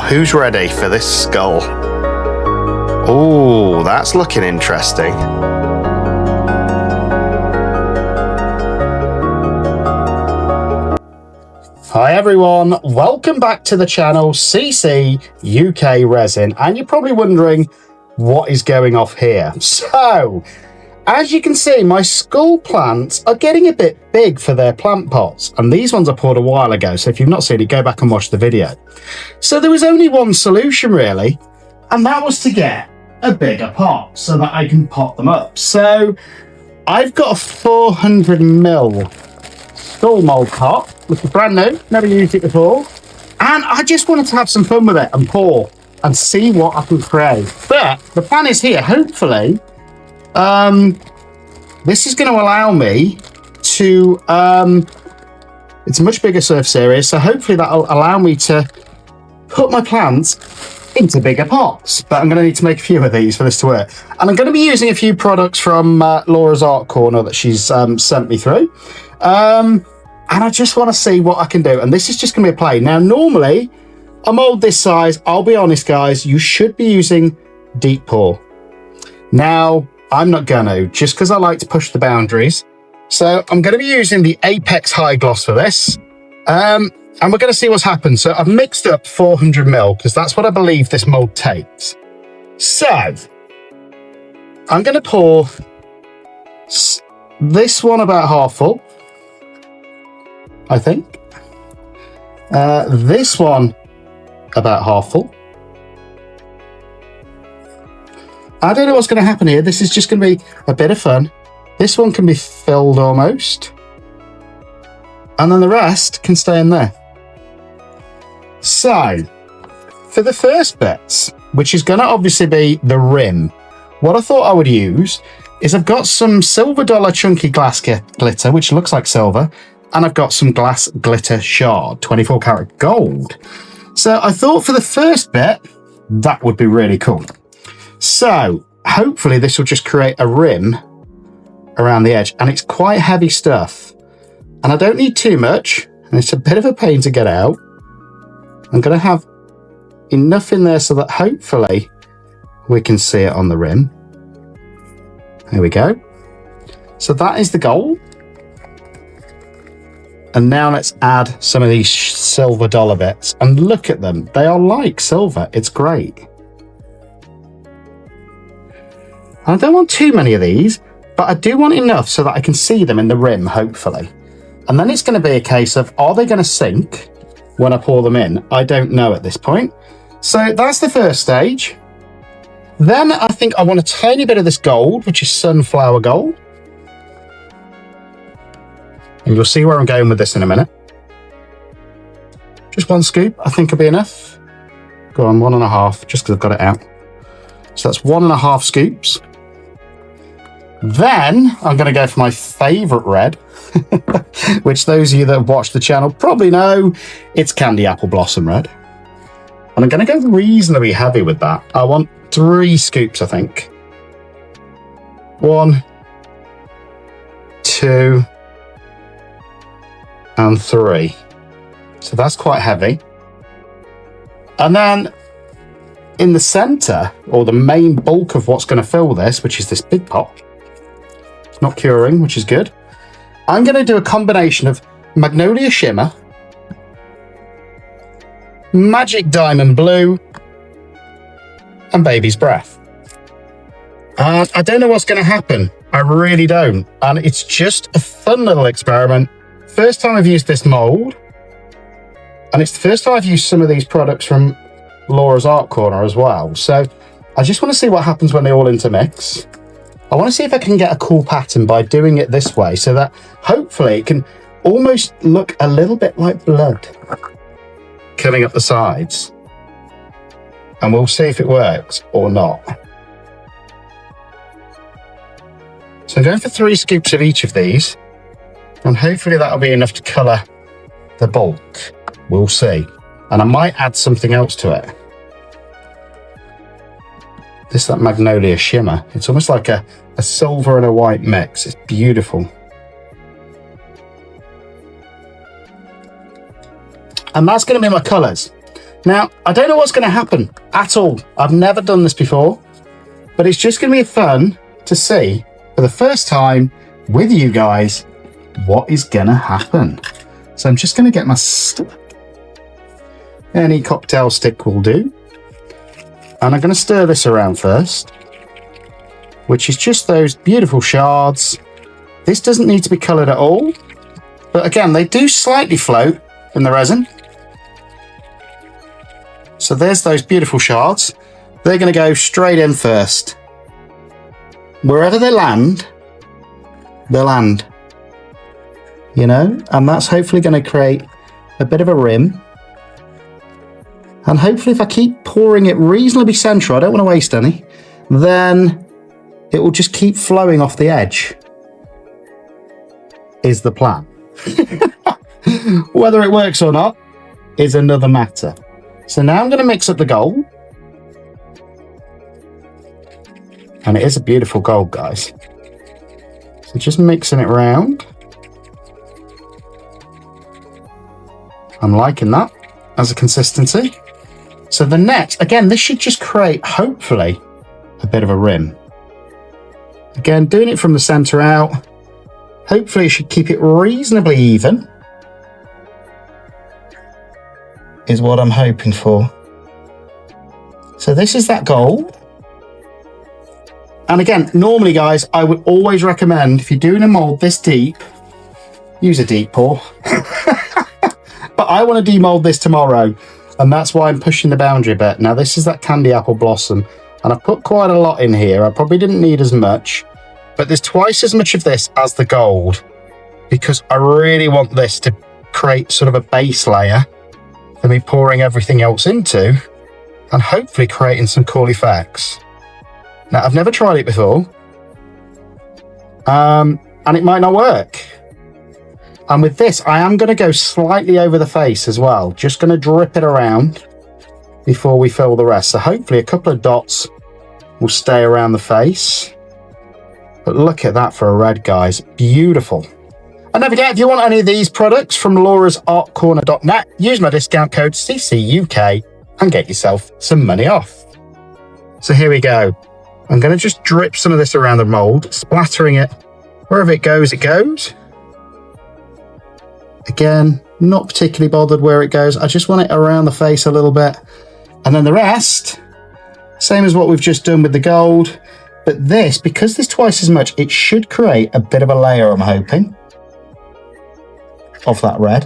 who's ready for this skull? Oh, that's looking interesting. Hi everyone, welcome back to the channel CCUK Resin, and you're probably wondering what is going off here. So, as you can see, my skull plants are getting a bit big for their plant pots, and these ones I poured a while ago, so if you've not seen it, go back and watch the video. So there was only one solution really, and that was to get a bigger pot so that I can pot them up. So I've got a 400ml skull mold pot, which is brand new, never used it before, and I just wanted to have some fun with it and pour and see what I can create. But the plan is here, hopefully this is going to allow me to it's a much bigger surface area, so hopefully that'll allow me to put my plants into bigger pots. But I'm going to need to make a few of these for this to work, and I'm going to be using a few products from Laurasartcorner that she's sent me through, and I just want to see what I can do. And this is just going to be a play. Now normally a mold this size, I'll be honest guys, you should be using deep pour. Now I'm not gonna, just because I like to push the boundaries. So I'm going to be using the Apex High Gloss for this. And we're going to see what's happened. So I've mixed up 400ml because that's what I believe this mold takes. So I'm going to pour this one about half full, I think. This one about half full. I don't know what's going to happen here. This is just going to be a bit of fun. This one can be filled almost, and then the rest can stay in there. So for the first bits, which is going to obviously be the rim, what I thought I would use is I've got some silver dollar chunky glass glitter, which looks like silver, and I've got some glass glitter shard, 24 karat gold. So I thought for the first bit, that would be really cool. So hopefully this will just create a rim around the edge, and it's quite heavy stuff. And I don't need too much, and it's a bit of a pain to get out. I'm going to have enough in there so that hopefully we can see it on the rim. There we go. So that is the gold. And now let's add some of these silver dollar bits, and look at them. They are like silver. It's great. I don't want too many of these, but I do want enough so that I can see them in the rim, hopefully. And then it's going to be a case of, are they going to sink when I pour them in? I don't know at this point. So that's the first stage. Then I think I want a tiny bit of this gold, which is sunflower gold. And you'll see where I'm going with this in a minute. Just one scoop, I think will be enough. Go on, 1.5, just because I've got it out. So that's 1.5 scoops. Then I'm going to go for my favourite red, which those of you that have watched the channel probably know, it's Candy Apple Blossom Red. And I'm going to go reasonably heavy with that. I want 3 scoops, I think. 1, 2, and 3. So that's quite heavy. And then in the centre, or the main bulk of what's going to fill this, which is this big pot, it's not curing, which is good. I'm going to do a combination of Magnolia Shimmer, Magic Diamond Blue, and Baby's Breath. And I don't know what's going to happen. I really don't. And it's just a fun little experiment. First time I've used this mold, and it's the first time I've used some of these products from Laurasartcorner as well. So I just want to see what happens when they all intermix. I want to see if I can get a cool pattern by doing it this way, so that hopefully it can almost look a little bit like blood coming up the sides. And we'll see if it works or not. So I'm going for 3 scoops of each of these, and hopefully that'll be enough to colour the bulk. We'll see. And I might add something else to it. That Magnolia Shimmer. It's almost like a silver and a white mix. It's beautiful. And that's going to be my colours. Now, I don't know what's going to happen at all. I've never done this before, but it's just going to be fun to see for the first time with you guys what is going to happen. So I'm just going to get my stick. Any cocktail stick will do. And I'm going to stir this around first, which is just those beautiful shards. This doesn't need to be coloured at all, but again, they do slightly float in the resin. So there's those beautiful shards. They're going to go straight in first. Wherever they land, they'll land. You know, and that's hopefully going to create a bit of a rim. And hopefully if I keep pouring it reasonably central, I don't want to waste any, then it will just keep flowing off the edge, is the plan. Whether it works or not is another matter. So now I'm going to mix up the gold. And it is a beautiful gold, guys. So just mixing it around. I'm liking that as a consistency. So the next, again, this should just create, hopefully, a bit of a rim. Again, doing it from the center out. Hopefully it should keep it reasonably even. Is what I'm hoping for. So this is that gold. And again, normally, guys, I would always recommend, if you're doing a mold this deep, use a deep pour. But I want to demold this tomorrow, and that's why I'm pushing the boundary a bit. Now, this is that candy apple blossom, and I've put quite a lot in here. I probably didn't need as much, but there's twice as much of this as the gold, because I really want this to create sort of a base layer for me pouring everything else into, and hopefully creating some cool effects. Now, I've never tried it before, and it might not work. And with this, I am going to go slightly over the face as well. Just going to drip it around before we fill the rest. So hopefully a couple of dots will stay around the face. But look at that for a red, guys. Beautiful. And don't forget, if you want any of these products from laurasartcorner.net, use my discount code CCUK and get yourself some money off. So here we go. I'm going to just drip some of this around the mold, splattering it. Wherever it goes, it goes. Again, not particularly bothered where it goes. I just want it around the face a little bit. And then the rest, same as what we've just done with the gold. But this, because there's twice as much, it should create a bit of a layer, I'm hoping, of that red.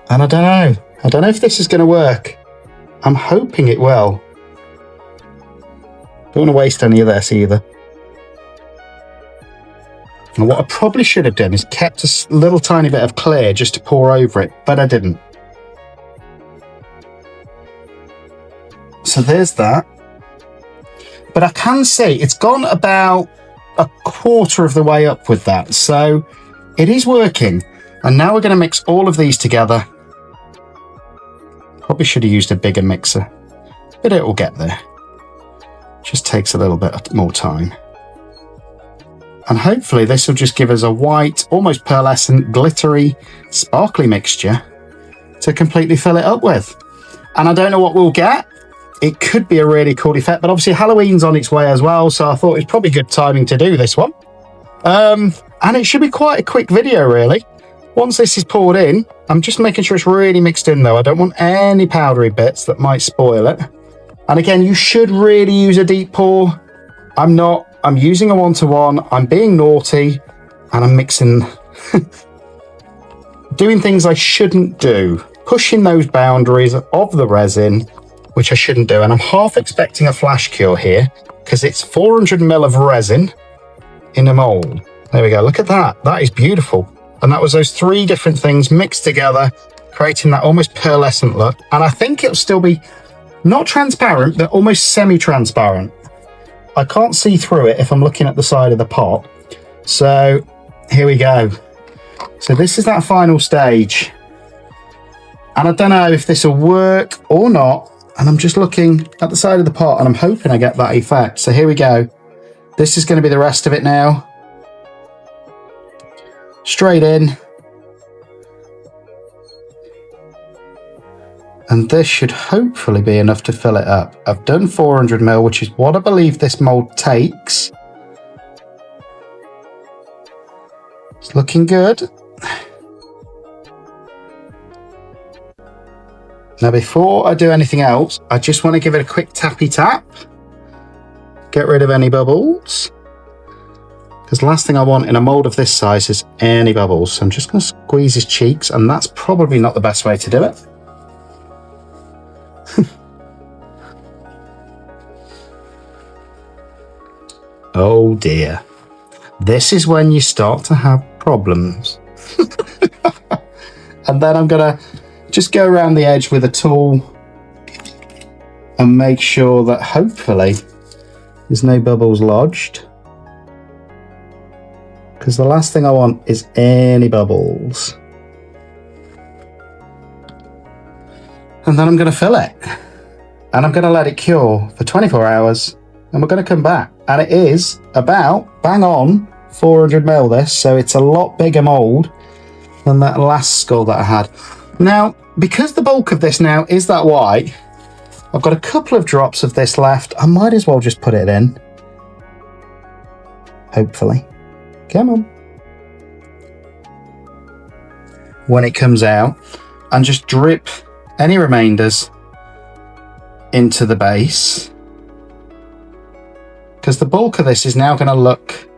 And I don't know. I don't know if this is going to work. I'm hoping it will. Don't want to waste any of this either. And what I probably should have done is kept a little tiny bit of clear just to pour over it, but I didn't. So there's that. But I can see it's gone about a quarter of the way up with that. So it is working. And now we're going to mix all of these together. Probably should have used a bigger mixer, but it will get there. Just takes a little bit more time. And hopefully this will just give us a white, almost pearlescent, glittery, sparkly mixture to completely fill it up with. And I don't know what we'll get. It could be a really cool effect, but obviously Halloween's on its way as well, so I thought it's probably good timing to do this one. And it should be quite a quick video, really. Once this is poured in, I'm just making sure it's really mixed in, though. I don't want any powdery bits that might spoil it. And again, you should really use a deep pour. I'm not. I'm using a one-to-one. I'm being naughty, and I'm mixing, doing things I shouldn't do, pushing those boundaries of the resin, which I shouldn't do. And I'm half expecting a flash cure here because it's 400 ml of resin in a mold. There we go. Look at that. That is beautiful. And that was those three different things mixed together, creating that almost pearlescent look. And I think it'll still be not transparent, but almost semi-transparent. I can't see through it if I'm looking at the side of the pot. So here we go. So this is that final stage. And I don't know if this will work or not. And I'm just looking at the side of the pot and I'm hoping I get that effect. So here we go. This is going to be the rest of it now. Straight in. And this should hopefully be enough to fill it up. I've done 400 ml, which is what I believe this mold takes. It's looking good. Now, before I do anything else, I just want to give it a quick tappy tap. Get rid of any bubbles. Because the last thing I want in a mold of this size is any bubbles. So I'm just going to squeeze his cheeks, and that's probably not the best way to do it. Oh dear. This is when you start to have problems. And then I'm going to just go around the edge with a tool and make sure that hopefully there's no bubbles lodged. Because the last thing I want is any bubbles. And then I'm going to fill it. And I'm going to let it cure for 24 hours. And we're going to come back. And it is about bang on 400 ml this. So it's a lot bigger mold than that last skull that I had. Now, because the bulk of this now is that white, I've got a couple of drops of this left. I might as well just put it in. Hopefully. Come on. When it comes out, and just drip any remainders into the base. Because the bulk of this is now going to look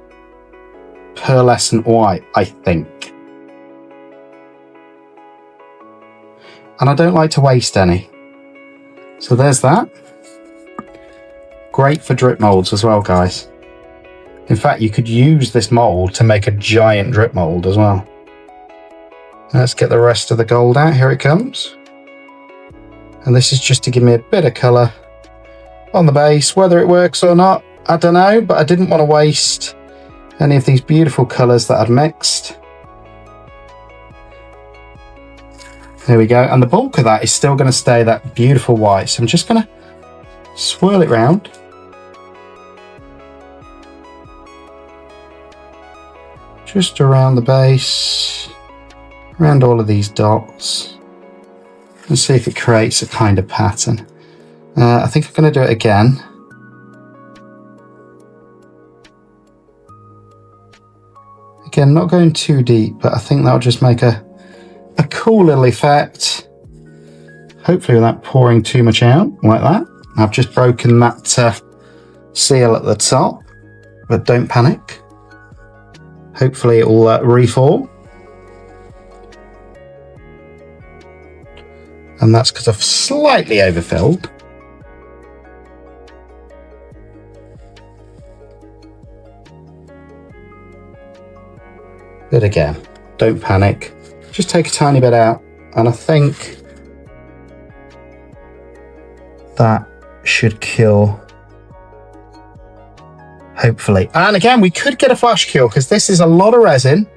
pearlescent white, I think. And I don't like to waste any. So there's that. Great for drip molds as well, guys. In fact, you could use this mold to make a giant drip mold as well. Let's get the rest of the gold out. Here it comes. And this is just to give me a bit of colour on the base. Whether it works or not, I don't know, but I didn't want to waste any of these beautiful colours that I'd mixed. There we go. And the bulk of that is still going to stay that beautiful white. So I'm just going to swirl it round. Just around the base, around all of these dots, and see if it creates a kind of pattern. I think I'm going to do it again. Again, not going too deep, but I think that'll just make a cool little effect. Hopefully without pouring too much out like that. I've just broken that seal at the top, but don't panic. Hopefully it will reform. And that's because I've slightly overfilled. But again, don't panic. Just take a tiny bit out, and I think that should cure. Hopefully. And again, we could get a flash cure because this is a lot of resin,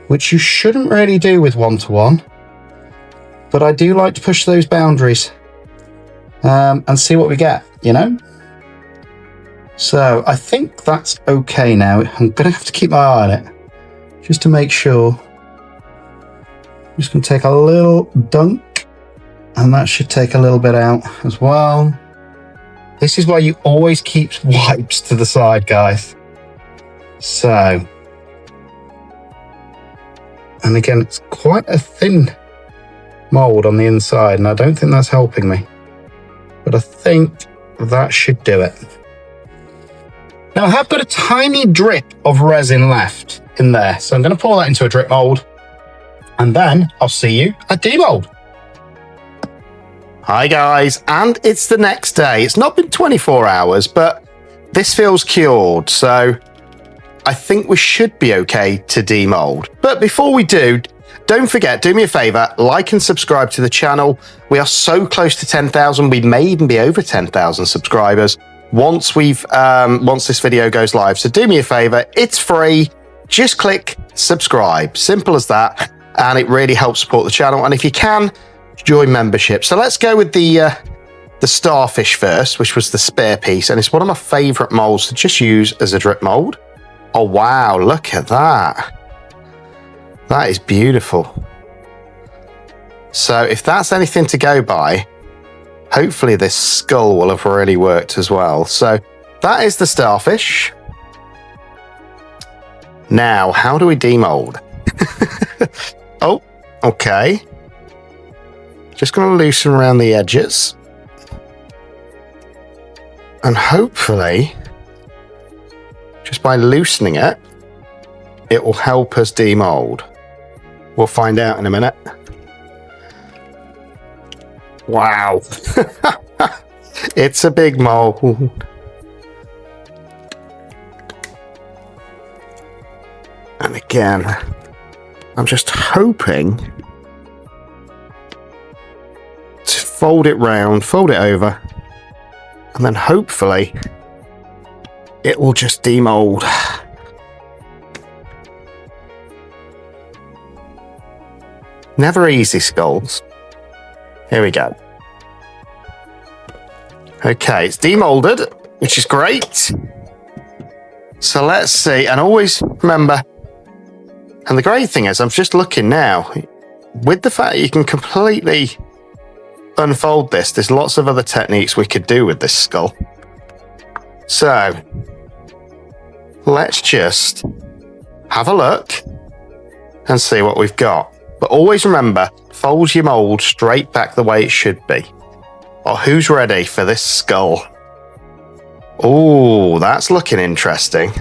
which you shouldn't really do with 1-to-1. But I do like to push those boundaries and see what we get, you know? So I think that's okay now. I'm going to have to keep my eye on it just to make sure. I'm just going to take a little dunk, and that should take a little bit out as well. This is why you always keep wipes to the side, guys. So, and again, it's quite a thin mold on the inside, and I don't think that's helping me. But I think that should do it. Now I have got a tiny drip of resin left in there, so I'm going to pour that into a drip mold, and then I'll see you at demold. Hi guys, and it's the next day. It's not been 24 hours, but this feels cured, so I think we should be okay to demold. But before we do, don't forget, do me a favor, like and subscribe to the channel. We are so close to 10,000. We may even be over 10,000 subscribers once this video goes live. So do me a favor, it's free. Just click subscribe, simple as that, and it really helps support the channel. And if you can, join membership. So let's go with the starfish first, which was the spare piece, and it's one of my favorite molds to just use as a drip mold. Oh wow, look at that. That is beautiful. So if that's anything to go by, hopefully this skull will have really worked as well. So that is the starfish. Now, how do we demold? Oh, okay. Just going to loosen around the edges. And hopefully, just by loosening it, it will help us demold. We'll find out in a minute. Wow. It's a big mold. And again, I'm just hoping to fold it round, fold it over, and then hopefully it will just demold. Never easy, skulls. Here we go. Okay, it's demolded, which is great. So let's see, and always remember, and the great thing is, I'm just looking now, with the fact that you can completely unfold this, there's lots of other techniques we could do with this skull. So, let's just have a look and see what we've got. But always remember, fold your mold straight back the way it should be. Oh, who's ready for this skull? Oh, that's looking interesting.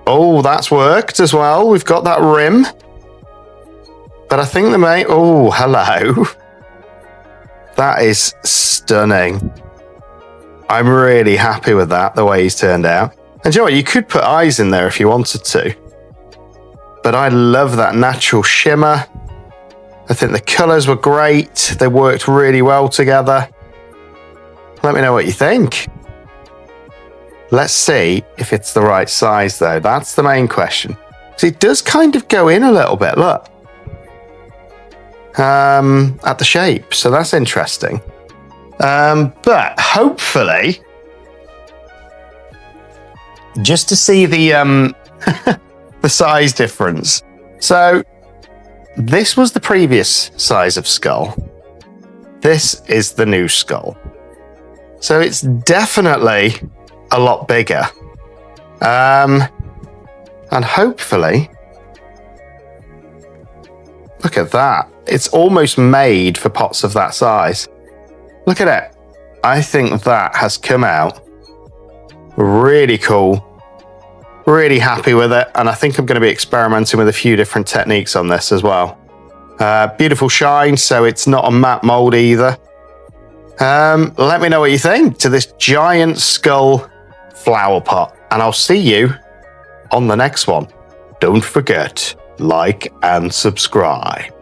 Oh, that's worked as well. We've got that rim. But I think the mate... Oh, hello. That is stunning. I'm really happy with that, the way he's turned out. And you know what? You could put eyes in there if you wanted to. But I love that natural shimmer. I think the colours were great. They worked really well together. Let me know what you think. Let's see if it's the right size, though. That's the main question. So it does kind of go in a little bit, look. At the shape. So that's interesting. But hopefully, just to see the the size difference. So this was the previous size of skull. This is the new skull. So it's definitely a lot bigger. And hopefully, look at that. It's almost made for pots of that size. Look at it. I think that has come out really cool. Really happy with it. And I think I'm going to be experimenting with a few different techniques on this as well. Beautiful shine, so it's not a matte mold either. Let me know what you think to this giant skull flower pot. And I'll see you on the next one. Don't forget, like and subscribe.